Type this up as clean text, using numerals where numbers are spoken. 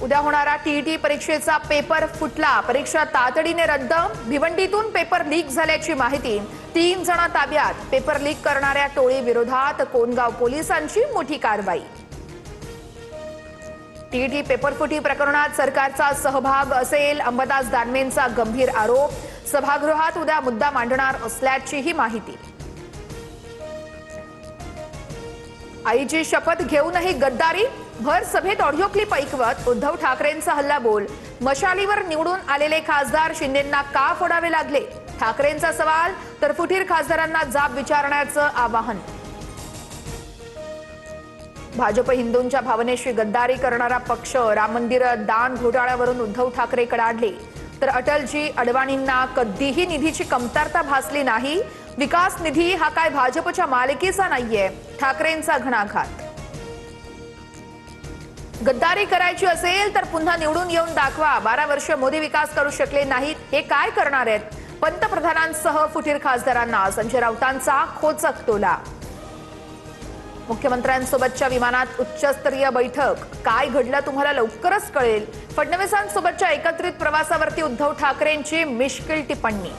उद्या होणारा टीईटी परीक्षेचा पेपर फुटला। परीक्षा तातडीने रद्द। भिवंडीतून पेपर लीक झाल्याची माहिती। 3 जण ताब्यात। पेपर लीक करणाऱ्या टोळी विरोधात कोणगाव पोलिसांची मोठी कारवाई। टीईटी पेपरफुटी प्रकरणात सरकारचा सहभाग असेल, अंबादास दानवेंचा गंभीर आरोप। सभागृहात उद्या मुद्दा मांडणार असल्याचीही माहिती। आईची शपथ घेऊनही गद्दारी। भर सभेत ऑडिओ क्लिप ऐकवत उद्धव ठाकरेंचा हल्लाबोल। मशालीवर निवडून आलेले खासदार शिंदेंना का फोडावे लागले? ठाकरेंचा सवाल, तर फुटीर खासदारांना जाब विचारण्याचं आवाहन। भाजप हिंदूंच्या भावनेशी गद्दारी करणारा पक्ष। राम मंदिर दान घोटाळ्यावरून उद्धव ठाकरे कडाडले, तर अटलजी अडवाणींना कधीही निधीची कमतरता भासली नाही। विकास निधी हा काय भाजपच्या मालकीचा नाहीये, ठाकरेंचा घणाघात। गद्दारी करायची असेल तर पुन्हा निवडून येऊन दाखवा। 12 वर्ष मोदी विकास करू शकले नाहीत, हे काय करणार आहेत? पंतप्रधानांसह फुटीर खासदारांना संजय राऊतांचा खोचक टोला। मुख्यमंत्र्यांसोबतच्या विमानात उच्चस्तरीय बैठक। काय घडलं तुम्हाला लवकरच कळेल। फडणवीसांसोबतच्या एकत्रित प्रवासावरती उद्धव ठाकरेंची मिश्किल टिप्पणी।